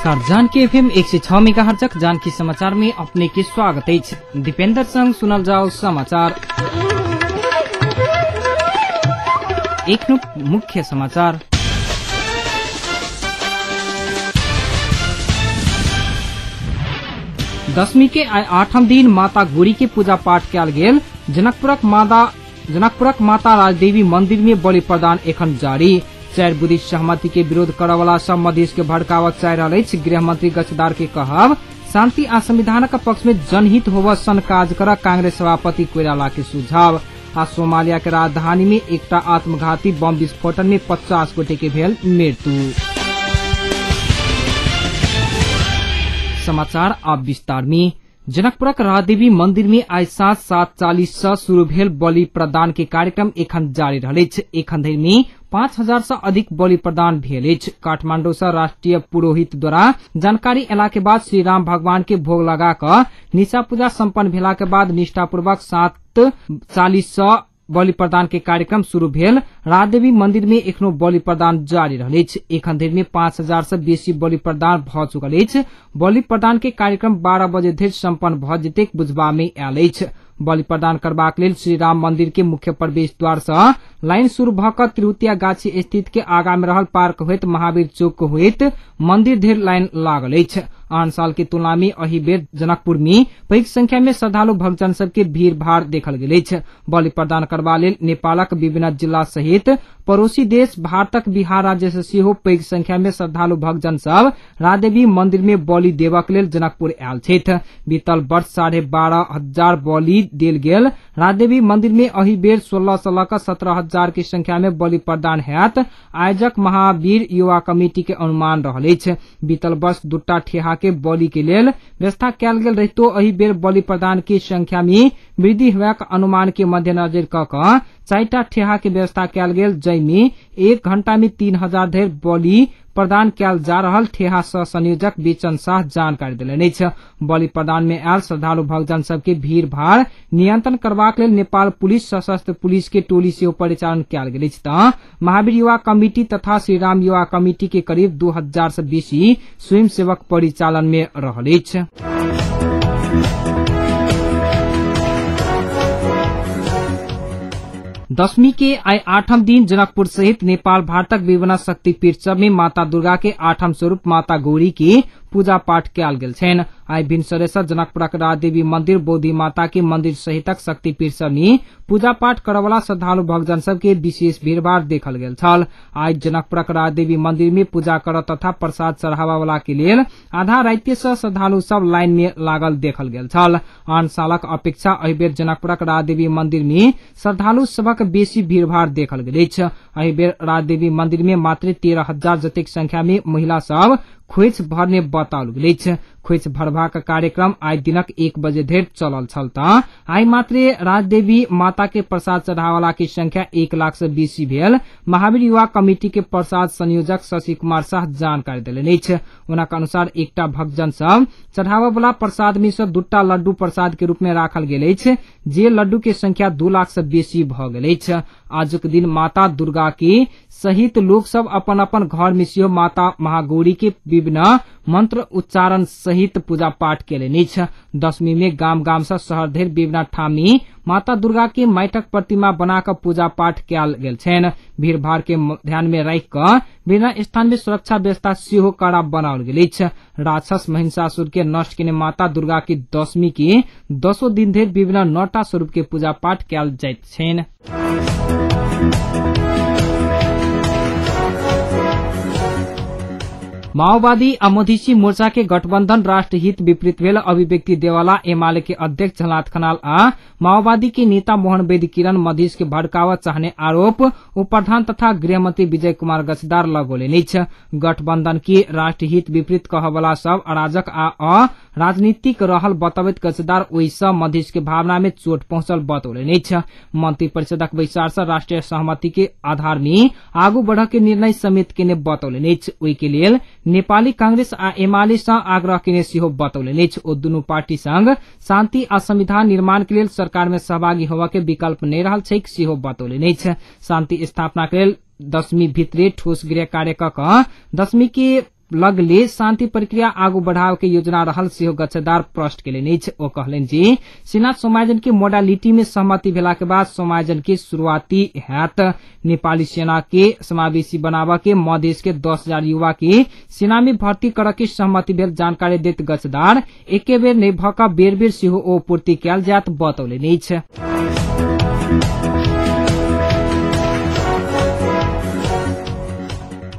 नमस्कार, Janaki FM 106 megahertz Janaki समाचार में अपने के स्वागत है। दीपेंद्र संग सुनल जाओ समाचार। एक मुख्य समाचार। दशमी के 8 दिन माता गौरी के पूजा पाठ कयल गेल। जनकपुरक माता राजदेवी मंदिर में बलि प्रदान एखन जारी। 4 बुद्धि सहमति के विरोध करे वाला सब मधेश के भड़कावत चाह रहल अछि। गृह मंत्री गच्छदार के कहब शांति आ संविधान का पक्ष में जनहित होव सन काज कर। कांग्रेस सभापति कोइराला के सुझाव। आ सोमालिया के राजधानी में एकटा आत्मघाती बम विस्फोटन में 50 गोटे के भेल मृत्यु। समाचार अब विस्तार में। जनकपुरक राजदेवी मंदिर में आज साँझ 7:40 से शुरू भेल बलि प्रदान के कार्यक्रम एखन जारी रहल अछि। एखन धरि में 5000 से अधिक बलि प्रदान भेल अछि। काठमांडू से राष्ट्रीय पुरोहित द्वारा जानकारी एला के बाद श्री राम भगवान के भोग लगा कर निशा पूजा संपन्न भेला के बाद निष्ठापूर्वक 7:40 से बलि प्रदान के कार्यक्रम शुरू भेल। राजदेवी मंदिर में एखनो बलि प्रदान जारी रहल अछि। एखन धरि में 5000 से बेसी बलि प्रदान भ चुकल अछि। बलि प्रदान के कार्यक्रम 12 बजे धरि संपन्न भ जेतैक बुझबा में आयल अछि। बलि प्रदान करबाक लेल श्री राम मंदिर के मुख्य प्रवेश द्वार से लाइन शुरू भ क तिरुतिया गाछी स्थित के आगा में रहल पार्क होइत महावीर चौक होइत मंदिर धरि लाइन लागल अछि। आन साल की तुलना में एहि बेर जनकपुर में पैघ संख्या में श्रद्धालु भक्तजन सब के भीड़ भाड़ देखल गेल अछि। बलि प्रदान करबा लेल नेपालक विभिन्न जिला सहित पड़ोसी देश भारतक बिहार राज्य से सेहो पैघ संख्या में श्रद्धालु भक्तजन सब राजदेवी मंदिर में बलि देबाक लेल जनकपुर आयल छथि। बीतल वर्ष 12,500 बलि देल गेल राजदेवी मंदिर में एहि बेर 16 से लऽ 17,000 की संख्या में बलि प्रदान हैत। आयोजक महावीर युवा कमिटी के अनुमान रहल अछि। बीतल वर्ष 2टा ठेहा के बलि के लेल व्यवस्था कयल गेल रहितो एहि बेर बलि प्रदान की संख्या में वृद्धि हेबाक अनुमान के मद्देनजर क 4टा ठेहा के व्यवस्था कयल गेल, जइमे 1 घंटा में 3000 धरि बलि प्रदान कयल जा रहल। ठेहा सह संयोजक बेचन शाह जानकारी देलनि अछि। बलि प्रदान में आयल श्रद्धालु भक्तजन सबके भीड़ भाड़ नियंत्रण करबाक लेल नेपाल पुलिस सशस्त्र पुलिस के टोली सेहो परिचालन कयल गेल अछि। तऽ महावीर युवा कमिटी तथा श्रीराम युवा कमिटी के करीब 2000 से बेसी स्वयंसेवक परिचालन में रहल अछि। दशमी के 8 दिन जनकपुर सहित नेपाल भारतक विभिन्न शक्तिपीठ सब में माता दुर्गा के 8म स्वरूप माता गौरी की पूजा पाठ कयल गेल छनि। आई भिनसरे से जनकपुरक राजदेवी मंदिर बोधी माता के मंदिर सहितक शक्तिपीठ सब में पूजा पाठ करय वाला श्रद्धालु भक्तजन सब के विशेष भीड़भाड़ देखल गेल छल। आई जनकपुरक राजदेवी मंदिर में पूजा कर तथा प्रसाद चढ़ावा वाला के लेल आधा राति से श्रद्धालु सब लाइन में लागल देखल गेल छल। आन सालक अपेक्षा एहि बेर जनकपुरक राजदेवी मंदिर में श्रद्धालु सबक बेसी भीड़भाड़ देखल गेल अछि। एहि बेर राजदेवी मंदिर में मात्र 13,000 जतेक संख्या में महिला सब खोइछ भरने बताओल गेल अछि। खोइछ भरबाक कार्यक्रम आई दिनक 1 बजे धरि चलल छल। तऽ आई मात्र राजदेवी माता के प्रसाद चढ़ावाला की संख्या 1 लाख से बेसी भेल। महावीर युवा कमिटी के प्रसाद संयोजक शशि कुमार शाह जानकारी देलनि अछि। उनका अनुसार एकटा भक्तजन सब चढ़ावा वाला प्रसाद में से 2टा लड्डू प्रसाद के रूप में राखल गेल अछि, जे लड्डू के संख्या 2 लाख से बेसी भ गेल अछि। आजुक दिन माता दुर्गा के सहित लोग सब अपन अपन घर में सेहो माता महागौरी के विभिन्न मंत्र उच्चारण सहित पूजा पाठ केलनि अछि। दशमी में गाम गाम से शहर धरि विभिन्न ठाम में माता दुर्गा के माटिक प्रतिमा बनाकर पूजा पाठ कयल गेल छनि। भीड़ भाड़ के ध्यान में राखि कऽ विभिन्न स्थान में सुरक्षा व्यवस्था सेहो कड़ा बनाओल गेल अछि। राक्षस महिषासुर के नष्ट केने माता दुर्गा के दशमी के 10 दिन धरि विभिन्न 9टा स्वरूप के पूजा पाठ कयल जाइत छनि। माओवादी आ मधेसी मोर्चा के गठबंधन राष्ट्र हित विपरीत भेल। अभिव्यक्ति देवाला एमाले के अध्यक्ष झलनाथ खनाल आ माओवादी के नेता मोहन वैद्य किरण मधेश के भड़कावा चाहने आरोप उप प्रधान तथा गृहमंत्री विजय कुमार गच्छदार लगौलनि अछि। गठबंधन के राष्ट्र हित विपरीत कहवाला सब अराजक आ अराजनीतिक रहल बतबैत गच्छदार ओहि सँ मधेश के भावना में चोट पहुंचल बतौलनि अछि। मंत्री परिषदक बैसार से राष्ट्रीय सहमति के आधार में आगू बढ़ के निर्णय समेत केने बतौलनि अछि। ओहि के लेल नेपाली कांग्रेस आ एमाले सँ आग्रह केने सेहो बतौलनि अछि। ओ दुनू पार्टी संग शांति आ संविधान निर्माण के लेल सरकार में सहभागी होबा के विकल्प नहि रहल छैक सेहो बतौलनि अछि। शांति स्थापना के लेल दशमी भित्रे ठोस गृह कार्य क दशमी के लगले शान्ति प्रक्रिया आगू बढ़ाव के योजना रहल सेहो गच्छेदार प्रश्न केलनि अछि। ओ कहलनि जे सेना समायोजन के मोडालिटी में सहमति भेला के बाद समायोजन के शुरुआती हैत। नेपाली सेना के समावेशी बनावा के मधेश के 10,000 युवा के सेना में भर्ती कर के सहमति भेल जानकारी देत गच्छेदार एके बेर नै भका बेर बेर सेहो ओ पूर्ति कयल जात बतौलनि अछि।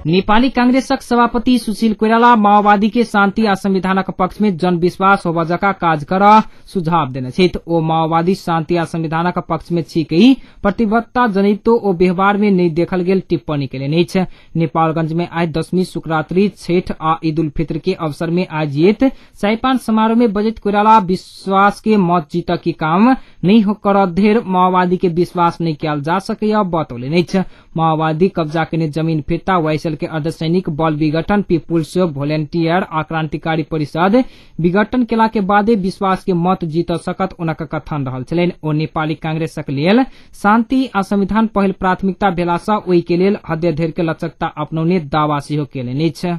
नेपाली कांग्रेसक सभापति सुशील कोइराला माओवादी के शान्ति आ संविधानक पक्ष में जनविश्वास होबा जका काज कर सुझाव देने छथि। ओ माओवादी शान्ति आ संविधानक पक्ष में छिकै प्रतिबद्धता जनितो ओ व्यवहार में नहीं देखल गेल टिप्पणी केलनि अछि। नेपालगंज में आज 10वीं शुक्रात्री छठ आ ईद उल फित्र के अवसर में आयोजित चायपान समारोह में बजट कोइराला विश्वास के मत जीत की काम नहीं कर धेर माओवादी के विश्वास नहीं किया जा सके बतौलनि अछि। माओवादी कब्जा केने जमीन फिर्ता वाइसल के अर्धसैनिक बल विघटन पीपुल्स वॉलेंटियर आ क्रांतिकारी परिषद विघटन केला के बादे विश्वास के मत जीत सकत उनक कथन रहल छलनि। ओ नेपाली कांग्रेसक लेल शान्ति आ संविधान पहिल प्राथमिकता भेला सँ ओहि के लेल हद धरि के लचकता अपनौने दावा सेहो केलनि अछि।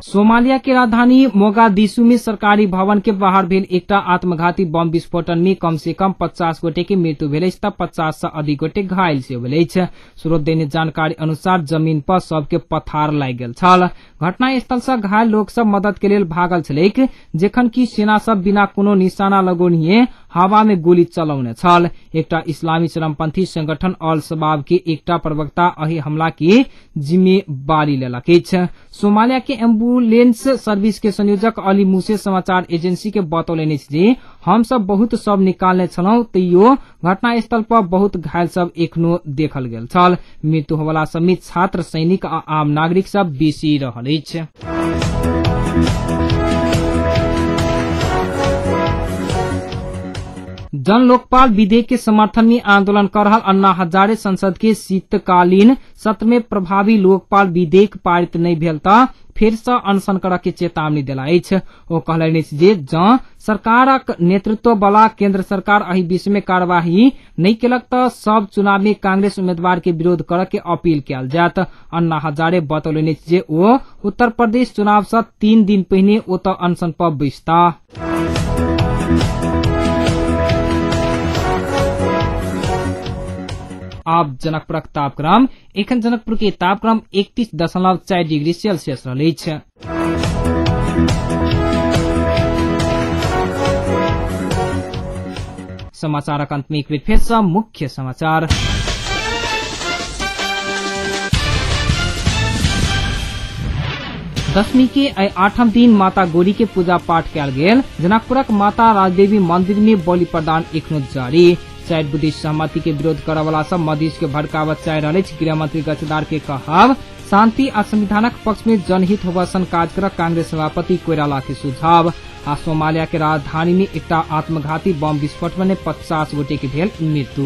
सोमालिया के राजधानी मोगादिशु में सरकारी भवन के बाहर भेल एकटा आत्मघाती बम विस्फोटन में कम से कम 50 गोटे के मृत्यु भेल अछि त 50 से अधिक गोटे घायल सेहो भेल अछि। स्रोत देने जानकारी अनुसार जमीन पर सबके पथार लागि गेल छल। घटना स्थल से घायल लोक सब मदद के लेल भागल छलैक, जखन कि सेना सब बिना कोनो निशाना लगौनिए हवा में गोली चलौने छल। एकटा इस्लामी चरमपंथी संगठन अल शबाब के एकटा प्रवक्ता एहि हमला के जिम्मेवारी लेलक अछि। सोमालिया के एम्बुलेंस सर्विस के संयोजक अली मूसे समाचार एजेंसी के बतौलनि जे हम सब बहुत सब निकालने छलौं, तैयो घटनास्थल पर बहुत घायल सब एखनो देखल गेल छल। मृत्यु होवला समेत छात्र, सैनिक आ आम नागरिक सब बेसी रहल अछि। जन लोकपाल विधेयक के समर्थन में आंदोलन कर रहल अन्ना हजारे संसद के शीतकालीन सत्र में प्रभावी लोकपाल विधेयक पारित नहीं भेल त फेर से अनशन कर के चेतावनी देला अछि। ओ कहलनि जे जँ सरकारक नेतृत्व वाला केंद्र सरकार एहि विषय में कार्यवाही नहीं केलक त सब चुनाव में कांग्रेस उम्मीदवार के विरोध कर के अपील कयल जायत। अन्ना हजारे बतौलनि जे ओ उत्तर प्रदेश चुनाव से 3 दिन पहिने ओतऽ अनशन पर बैसता। अब जनकपुरक तापक्रम एखन जनकपुर के तापक्रम 31.4 डिग्री सेल्सियस रहल अछि। समाचारक अंत में एक बेर फेर सँ मुख्य समाचार। दशमी के 8म दिन माता गौरी के पूजा पाठ कयल गेल। जनकपुरक माता राजदेवी मंदिर में बलि प्रदान एखनो जारी। 4 बुद्धिस्ट सहमति के विरोध करे वाला सब मधेश के भड़कावत चाहि रहल अछि। गृह मंत्री गच्छेदार के कहब शांति आ संविधानक पक्ष में जनहित होबसन काज कर कांग्रेस सभापति कोइराला के सुझाव। आ सोमालिया के राजधानी में एकटा आत्मघाती बम विस्फोट में 50 गोटे के भेल मृत्यु।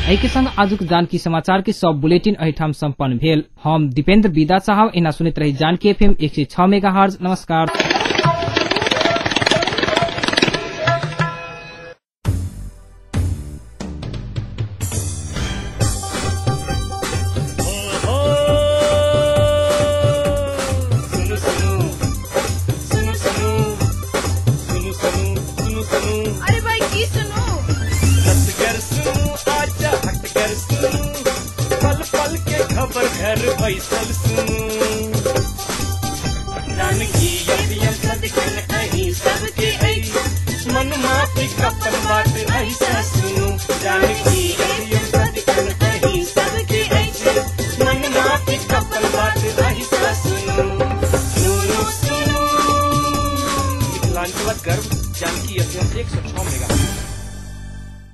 एहि के संग आजुक जानकी समाचार के सब बुलेटिन एहिठाम संपन्न भेल। हम दीपेंद्र विदा साहब एना सुनित रही जानकी एफएम 106 मेगाहर्ट्ज। नमस्कार। गर्व जानकी एफएम 106 मेगाहर्ट्ज।